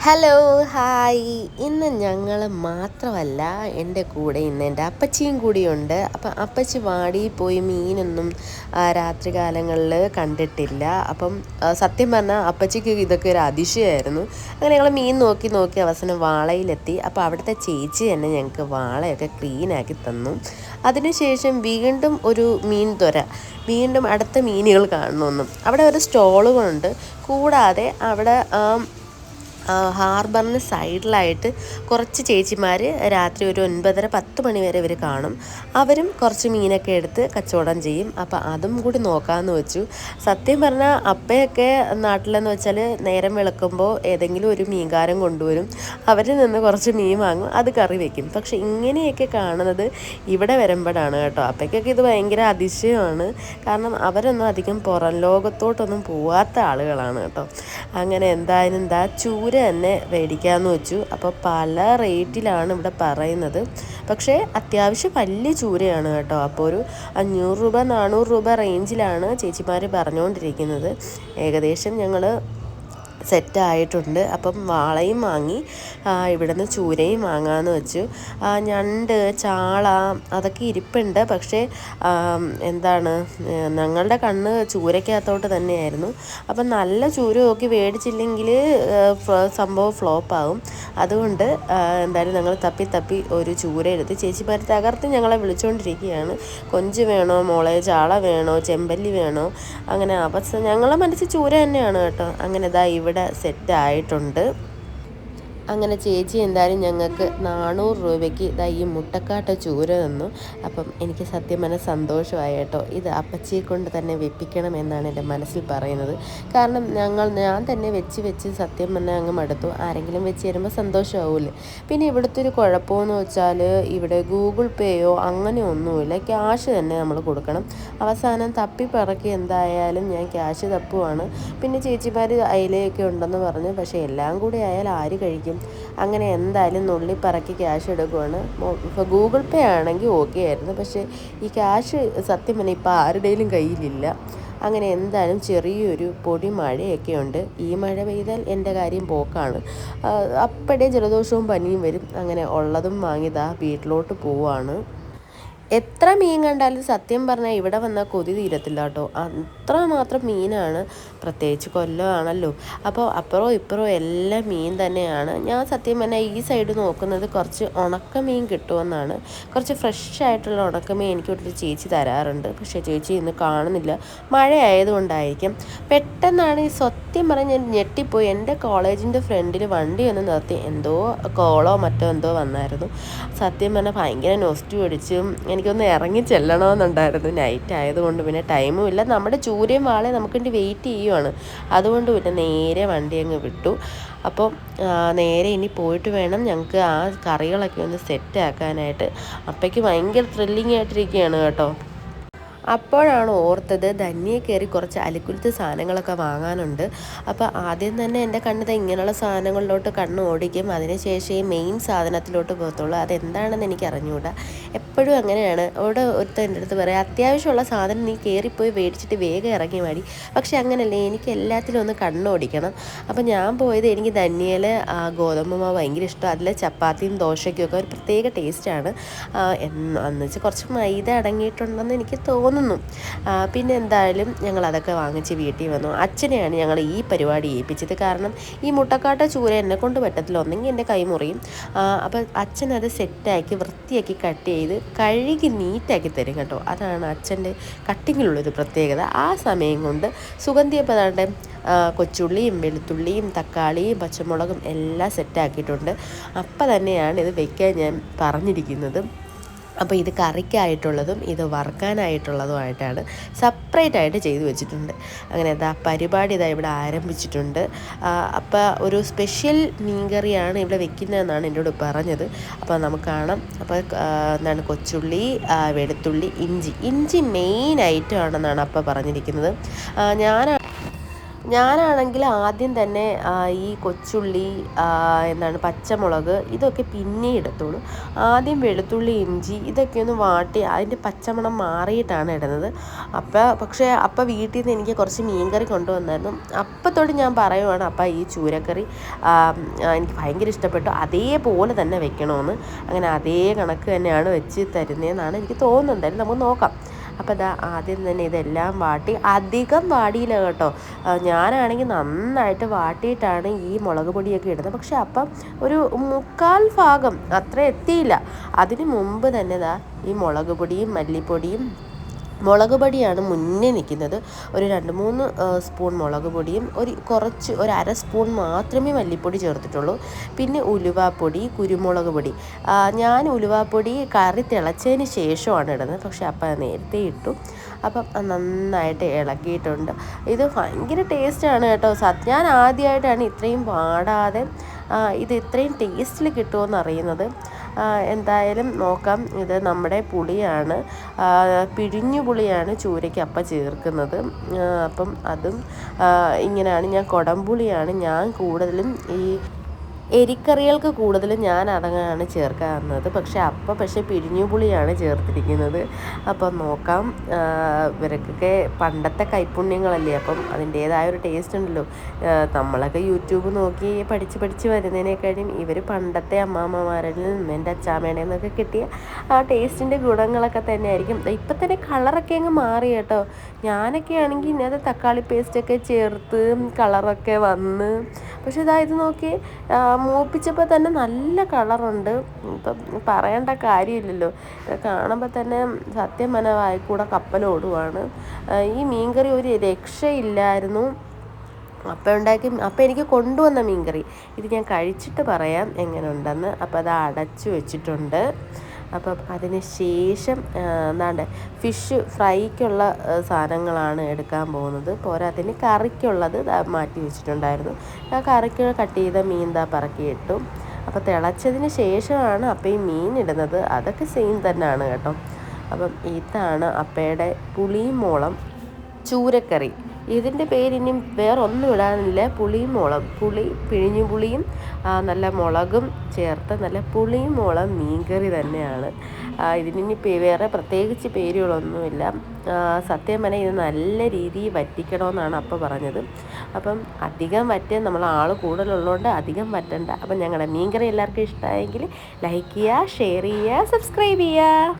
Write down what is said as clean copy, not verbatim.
Hello hi. ഇന്ന് ഞങ്ങൾ മാത്രമല്ല, എൻ്റെ കൂടെ ഇന്ന് എൻ്റെ അപ്പച്ചിയും കൂടിയുണ്ട്. അപ്പം അപ്പച്ചി വാടിയിൽ പോയി മീനൊന്നും രാത്രി കാലങ്ങളിൽ കണ്ടിട്ടില്ല. അപ്പം സത്യം പറഞ്ഞാൽ അപ്പച്ചിക്ക് ഇതൊക്കെ ഒരു അതിശയമായിരുന്നു. അങ്ങനെ ഞങ്ങൾ മീൻ നോക്കി നോക്കി അവസാനം വാളയിലെത്തി. അപ്പോൾ അവിടുത്തെ ചേച്ചി തന്നെ ഞങ്ങൾക്ക് വാളയൊക്കെ ക്ലീനാക്കി തന്നു. അതിനുശേഷം വീണ്ടും ഒരു മീൻ വീണ്ടും അടുത്ത മീനുകൾ കാണണമെന്നും അവിടെ ഒരു സ്റ്റോളുകളുണ്ട്. കൂടാതെ അവിടെ ഹാർബറിന് സൈഡിലായിട്ട് കുറച്ച് ചേച്ചിമാർ രാത്രി ഒരു 9:30-10 മണി വരെ ഇവർ കാണും. അവരും കുറച്ച് മീനൊക്കെ എടുത്ത് കച്ചവടം ചെയ്യും. അപ്പോൾ അതും കൂടി നോക്കാമെന്ന് വെച്ചു. സത്യം പറഞ്ഞാൽ അപ്പയൊക്കെ നാട്ടിലെന്ന് വെച്ചാൽ നേരം വെളുക്കുമ്പോൾ ഏതെങ്കിലും ഒരു മീൻകാരൻ കൊണ്ടുവരും. അവരിൽ നിന്ന് കുറച്ച് മീൻ വാങ്ങും, അത് കറി വയ്ക്കും. പക്ഷെ ഇങ്ങനെയൊക്കെ കാണുന്നത് ഇവിടെ വരുമ്പോഴാണ് കേട്ടോ. അപ്പയ്ക്കൊക്കെ ഇത് ഭയങ്കര അതിശയമാണ്. കാരണം അവരൊന്നും അധികം പുറം ലോകത്തോട്ടൊന്നും പോവാത്ത ആളുകളാണ് കേട്ടോ. അങ്ങനെ എന്തായാലും ചൂര തന്നെ മേടിക്കാമെന്ന് വെച്ചു. അപ്പോൾ പല റേറ്റിലാണ് ഇവിടെ പറയുന്നത്. പക്ഷേ അത്യാവശ്യം വലിയ ചൂരയാണ് കേട്ടോ. അപ്പോൾ ഒരു 500 രൂപ 400 രൂപ റേഞ്ചിലാണ് ചേച്ചിമാർ പറഞ്ഞുകൊണ്ടിരിക്കുന്നത്. ഏകദേശം ഞങ്ങൾ സെറ്റായിട്ടുണ്ട്. അപ്പം വാളയും വാങ്ങി, ഇവിടുന്ന് ചൂരയും വാങ്ങാമെന്ന് വെച്ചു. ഞണ്ട്, ചാള അതൊക്കെ ഇരിപ്പുണ്ട്. പക്ഷേ ഞങ്ങളുടെ കണ്ണ് ചൂരയ്ക്കകത്തോട്ട് തന്നെയായിരുന്നു. അപ്പം നല്ല ചൂര നോക്കി മേടിച്ചില്ലെങ്കിൽ സംഭവം ഫ്ലോപ്പാകും. അതുകൊണ്ട് എന്തായാലും ഞങ്ങൾ തപ്പി ഒരു ചൂര എടുത്ത് ചേച്ചിമാർ തകർത്ത് ഞങ്ങളെ വിളിച്ചുകൊണ്ടിരിക്കുകയാണ്. കൊഞ്ച് വേണോ മോളെ, ചാള വേണോ, ചെമ്പല്ലി വേണോ, അങ്ങനെ ഞങ്ങളെ മനസ്സിൽ ചൂര തന്നെയാണ് കേട്ടോ. അങ്ങനെ ഇവിടെ സെറ്റായിട്ടുണ്ട്. അങ്ങനെ ചേച്ചി എന്തായാലും ഞങ്ങൾക്ക് 400 രൂപയ്ക്ക് ഈ മുട്ടക്കാട്ട ചൂര തന്നു. അപ്പം എനിക്ക് സത്യം പറഞ്ഞാൽ സന്തോഷമായി കേട്ടോ. ഇത് അപ്പച്ചിയെ കൊണ്ട് തന്നെ വെപ്പിക്കണം എന്നാണ് എൻ്റെ മനസ്സിൽ പറയുന്നത്. കാരണം ഞാൻ തന്നെ വെച്ച് സത്യം പറഞ്ഞാൽ അങ്ങ് മടുത്തു. ആരെങ്കിലും വെച്ച് തരുമ്പോൾ സന്തോഷമാവില്ലേ. പിന്നെ ഇവിടുത്തെ ഒരു കുഴപ്പമെന്ന് വെച്ചാൽ ഇവിടെ ഗൂഗിൾ പേയോ അങ്ങനെ ഒന്നുമില്ല. ക്യാഷ് തന്നെ നമ്മൾ കൊടുക്കണം. അവസാനം തപ്പിപ്പറക്കി എന്തായാലും ഞാൻ ക്യാഷ് തപ്പുവാണ്. പിന്നെ ചേച്ചിമാർ അയിലയൊക്കെ ഉണ്ടെന്ന് പറഞ്ഞു. പക്ഷേ എല്ലാം കൂടി ആയാൽ ആര് കഴിക്കും? അങ്ങനെ എന്തായാലും നുള്ളിപ്പറക്കി ക്യാഷ് എടുക്കുവാണ്. ഇപ്പോൾ ഗൂഗിൾ പേ ആണെങ്കിൽ ഓക്കെ ആയിരുന്നു. പക്ഷേ ഈ ക്യാഷ് സത്യം പറഞ്ഞാൽ ഇപ്പോൾ ആരുടെയും കയ്യിലില്ല. അങ്ങനെ എന്തായാലും ചെറിയൊരു പൊടി മഴയൊക്കെ ഉണ്ട്. ഈ മഴ പെയ്താൽ എൻ്റെ കാര്യം പോക്കാണ്. അപ്പോഴേ ജലദോഷവും പനിയും വരും. അങ്ങനെ ഉള്ളതും വാങ്ങിയതാ വീട്ടിലോട്ട് പോവാണ്. എത്ര മീൻ കണ്ടാലും സത്യം പറഞ്ഞാൽ ഇവിടെ വന്നാൽ കൊതി തീരത്തില്ല കേട്ടോ. അത്രമാത്രം മീനാണ്. പ്രത്യേകിച്ച് കൊല്ലമാണല്ലോ. അപ്പോൾ അപ്പുറവും ഇപ്പുറവും എല്ലാം മീൻ തന്നെയാണ്. ഞാൻ സത്യം പറഞ്ഞാൽ ഈ സൈഡ് നോക്കുന്നത് കുറച്ച് ഉണക്കമീൻ കിട്ടുമെന്നാണ്. കുറച്ച് ഫ്രഷ് ആയിട്ടുള്ള ഉണക്കമീൻ എനിക്ക് ഒരു ചേച്ചി തരാറുണ്ട്. പക്ഷേ ചേച്ചി ഇന്ന് കാണുന്നില്ല. മഴ ആയതുകൊണ്ടായിരിക്കും. പെട്ടെന്നാണ് ഈ സത്യം പറഞ്ഞ് ഞാൻ ഞെട്ടിപ്പോയി. എൻ്റെ കോളേജിൻ്റെ ഫ്രണ്ടിൽ വണ്ടി ഒന്ന് നിർത്തി. എന്തോ കോളോ മറ്റോ എന്തോ വന്നായിരുന്നു. സത്യം പറഞ്ഞാൽ ഭയങ്കര നൊസ്റ്റു അടിച്ചും എനിക്കൊന്ന് ഇറങ്ങി ചെല്ലണമെന്നുണ്ടായിരുന്നു. നൈറ്റ് ആയതുകൊണ്ട് പിന്നെ ടൈമും ഇല്ല. നമ്മുടെ ചൂരയും വാളയും നമുക്ക് വേണ്ടി വെയിറ്റ് ചെയ്യുവാണ്. അതുകൊണ്ട് പിന്നെ നേരെ വണ്ടി അങ്ങ് വിട്ടു. അപ്പോൾ നേരെ ഇനി പോയിട്ട് വേണം ഞങ്ങൾക്ക് ആ കറികളൊക്കെ ഒന്ന് സെറ്റ് ആക്കാനായിട്ട്. അപ്പോഴേക്ക് ഭയങ്കര ത്രില്ലിങ് ആയിട്ടിരിക്കുകയാണ് കേട്ടോ. അപ്പോഴാണ് ഓർത്തത് ധന്യയെ കയറി കുറച്ച് അലിക്കുലത്ത് സാധനങ്ങളൊക്കെ വാങ്ങാനുണ്ട്. അപ്പോൾ ആദ്യം തന്നെ എൻ്റെ കണ്ണിത് ഇങ്ങനെയുള്ള സാധനങ്ങളിലോട്ട് കണ്ണ് ഓടിക്കും. അതിനുശേഷം ഈ മെയിൻ സാധനത്തിലോട്ട് പോകത്തുള്ളൂ. അതെന്താണെന്ന് എനിക്ക് അറിഞ്ഞുകൂടാ. എപ്പോഴും അങ്ങനെയാണ്. അവിടെ ഒരുത്തൻ എൻ്റെ അടുത്ത് പറയാം, അത്യാവശ്യമുള്ള സാധനം നീ കയറിപ്പോയി മേടിച്ചിട്ട് വേഗം ഇറങ്ങി മതി. പക്ഷെ അങ്ങനല്ലേ, എനിക്ക് എല്ലാത്തിലും ഒന്ന് കണ്ണോടിക്കണം. അപ്പോൾ ഞാൻ പോയത് എനിക്ക് ധന്യയിൽ ഗോതമ്പ് മാവ് ഭയങ്കര ഇഷ്ടം. അതിൽ ചപ്പാത്തിയും ദോശയ്ക്കും ഒക്കെ ഒരു പ്രത്യേക ടേസ്റ്റാണ്. എന്ന് വെച്ചാൽ കുറച്ച് മൈദ അടങ്ങിയിട്ടുണ്ടെന്ന് എനിക്ക് തോന്നുന്നു. പിന്നെ എന്തായാലും ഞങ്ങൾ അതൊക്കെ വാങ്ങിച്ച് വീട്ടിൽ വന്നു. അച്ഛനെയാണ് ഞങ്ങൾ ഈ പരിപാടി ഏൽപ്പിച്ചത്. കാരണം ഈ മുട്ടക്കാട്ട ചൂര എന്നെ കൊണ്ട് പറ്റത്തില്ല. ഒന്നെങ്കിൽ എൻ്റെ കൈ മുറിയും. അപ്പോൾ അച്ഛനത് സെറ്റാക്കി വൃത്തിയാക്കി കട്ട് ചെയ്ത് കഴുകി നീറ്റാക്കി തരും കേട്ടോ. അതാണ് അച്ഛൻ്റെ കട്ടിങ്ങിലുള്ളൊരു പ്രത്യേകത. ആ സമയം കൊണ്ട് സുഗന്ധിയപ്പതാണ്ട് കൊച്ചുള്ളിയും വെളുത്തുള്ളിയും തക്കാളിയും പച്ചമുളകും എല്ലാം സെറ്റാക്കിയിട്ടുണ്ട്. അപ്പം തന്നെയാണ് ഇത് വയ്ക്കാൻ ഞാൻ പറഞ്ഞിരിക്കുന്നത്. അപ്പോൾ ഇത് കറിക്കായിട്ടുള്ളതും ഇത് വറുക്കാനായിട്ടുള്ളതുമായിട്ടാണ് സെപ്പറേറ്റ് ആയിട്ട് ചെയ്തു വെച്ചിട്ടുണ്ട്. അങ്ങനെ പരിപാടി ഇവിടെ ആരംഭിച്ചിട്ടുണ്ട്. അപ്പോൾ ഒരു സ്പെഷ്യൽ മീൻകറിയാണ് ഇവിടെ വെക്കുന്നതെന്നാണ് എന്നോട് പറഞ്ഞത്. അപ്പോൾ നമുക്ക് കാണാം. അപ്പോൾ കൊച്ചുള്ളി, വെളുത്തുള്ളി, ഇഞ്ചി മെയിൻ ഐറ്റം ആണെന്നാണ് അപ്പോൾ പറഞ്ഞിരിക്കുന്നത്. ഞാനാണെങ്കിൽ ആദ്യം തന്നെ ഈ കൊച്ചുള്ളി, എന്താണ് പച്ചമുളക്, ഇതൊക്കെ പിന്നെ ഇടത്തുള്ളൂ. ആദ്യം വെളുത്തുള്ളി, ഇഞ്ചി ഇതൊക്കെ ഒന്ന് വാട്ടി അതിൻ്റെ പച്ചമണം മാറിയിട്ടാണ് ഇടുന്നത്. പക്ഷേ വീട്ടിൽ നിന്ന് എനിക്ക് കുറച്ച് മീൻകറി കൊണ്ടുവന്നായിരുന്നു. അപ്പത്തോട് ഞാൻ പറയുവാണ് ഈ ചൂരക്കറി എനിക്ക് ഭയങ്കര ഇഷ്ടപ്പെട്ടു, അതേപോലെ തന്നെ വെക്കണമെന്ന്. അങ്ങനെ അതേ കണക്ക് തന്നെയാണ് വെച്ച് തരുന്നതെന്നാണ് എനിക്ക് തോന്നുന്നത്. എന്തായാലും നമുക്ക് നോക്കാം. അപ്പോൾ ആദ്യം തന്നെ ഇതെല്ലാം വാട്ടി, അധികം വാടിയില്ല കേട്ടോ. ഞാനാണെങ്കിൽ നന്നായിട്ട് വാട്ടിയിട്ടാണ് ഈ മുളക് പൊടിയൊക്കെ ഇടുന്നത്. പക്ഷെ ഒരു 3/4 ഭാഗം അത്ര എത്തിയില്ല. അതിന് മുമ്പ് തന്നെ ഈ മുളക് പൊടിയും മല്ലിപ്പൊടിയും, മുളക് പൊടിയാണ് മുന്നേ നിൽക്കുന്നത്. ഒരു 2-3 സ്പൂൺ മുളക് പൊടിയും ഒരു 1/2 സ്പൂൺ മാത്രമേ മല്ലിപ്പൊടി ചേർത്തിട്ടുള്ളൂ. പിന്നെ ഉലുവാപ്പൊടി, കുരുമുളക് പൊടി. ഞാൻ ഉലുവാപ്പൊടി കറി തിളച്ചതിന് ശേഷമാണ് ഇടുന്നത്. പക്ഷെ നേരത്തെ ഇട്ടു. നന്നായിട്ട് ഇളക്കിയിട്ടുണ്ട്. ഇത് ഭയങ്കര ടേസ്റ്റാണ് കേട്ടോ. ഞാൻ ആദ്യമായിട്ടാണ് ഇത്രയും വാടാതെ ഇത് ഇത്രയും ടേസ്റ്റിൽ കിട്ടുമെന്ന് അറിയുന്നത്. എന്തായാലും നോക്കാം. ഇത് നമ്മുടെ പുളിയാണ്, പിഴിഞ്ഞു പുളിയാണ് ചൂരയ്ക്ക് ചേർക്കുന്നത്. അതും ഇങ്ങനെയാണ്. ഞാൻ കുടംപുളിയാണ് കൂടുതലും ഈ എരിക്കറികൾക്ക് കൂടുതലും ഞാൻ അതങ്ങനെയാണ് ചേർക്കാറുള്ളത്. പക്ഷേ പിഴിഞ്ഞു പുളിയാണ് ചേർത്തിരിക്കുന്നത്. നോക്കാം. ഇവർക്കൊക്കെ പണ്ടത്തെ കൈപ്പുണ്യങ്ങളല്ലേ, അതിൻ്റേതായ ഒരു ടേസ്റ്റ് ഉണ്ടല്ലോ. നമ്മളൊക്കെ യൂട്യൂബ് നോക്കി പഠിച്ച് വരുന്നതിനേക്കാളും ഇവർ പണ്ടത്തെ അമ്മാമ്മമാരിൽ നിന്നും എൻ്റെ അച്ചാമ്മയുടെ നിന്നൊക്കെ കിട്ടിയ ടേസ്റ്റിൻ്റെ ഗുണങ്ങളൊക്കെ തന്നെ ആയിരിക്കും. ഇപ്പം തന്നെ കളറൊക്കെ അങ്ങ് മാറി കേട്ടോ. ഞാനൊക്കെ ആണെങ്കിൽ ഇന്നത്തെ തക്കാളി പേസ്റ്റൊക്കെ ചേർത്ത് കളറൊക്കെ വന്ന്, പക്ഷെ ഇത് നോക്കി മൂപ്പിച്ചപ്പോൾ തന്നെ നല്ല കളറുണ്ട്. പറയേണ്ട കാര്യമില്ലല്ലോ. കാണുമ്പോൾ തന്നെ സത്യം മനവായിക്കൂടെ കപ്പലോടുവാണ്. ഈ മീൻകറി ഒരു രക്ഷയില്ലായിരുന്നു. എനിക്ക് കൊണ്ടുവന്ന മീൻകറി ഇത് ഞാൻ കഴിച്ചിട്ട് പറയാം എങ്ങനെ ഉണ്ടെന്ന്. അത് അടച്ചു വെച്ചിട്ടുണ്ട്. അതിന് ശേഷം ഫിഷ് ഫ്രൈക്കുള്ള സാധനങ്ങളാണ് എടുക്കാൻ പോകുന്നത്. പോരാത്തിന് കറിക്കുള്ളത് മാറ്റി വെച്ചിട്ടുണ്ടായിരുന്നു. കറിക്ക് കട്ട് ചെയ്ത മീൻ പറക്കിയിട്ടു. തിളച്ചതിന് ശേഷമാണ് ഈ മീൻ ഇടുന്നത്. അതൊക്കെ സെയിം തന്നെയാണ് കേട്ടോ. ഇതാണ് അപ്പയുടെ പുളിമോളം ചൂരക്കറി. ഇതിൻ്റെ പേരിനി വേറെ ഒന്നും ഇടാനില്ല. പുളിമോളം, പിഴിഞ്ഞു പുളിയും നല്ല മുളകും ചേർത്ത് നല്ല പുളിമോളം മീൻകറി തന്നെയാണ്. ഇതിനി വേറെ പ്രത്യേകിച്ച് പേരുകളൊന്നുമില്ല. സത്യം പറഞ്ഞാൽ ഇത് നല്ല രീതിയിൽ വറ്റിക്കണമെന്നാണ് പറഞ്ഞത്. അധികം വറ്റാൻ നമ്മൾ ആൾ കൂടുതലുള്ളതുകൊണ്ട് അധികം വറ്റണ്ട. ഞങ്ങളുടെ മീൻകറി എല്ലാവർക്കും ഇഷ്ടമായെങ്കിൽ ലൈക്ക് ചെയ്യുക, ഷെയർ ചെയ്യുക, സബ്സ്ക്രൈബ് ചെയ്യുക.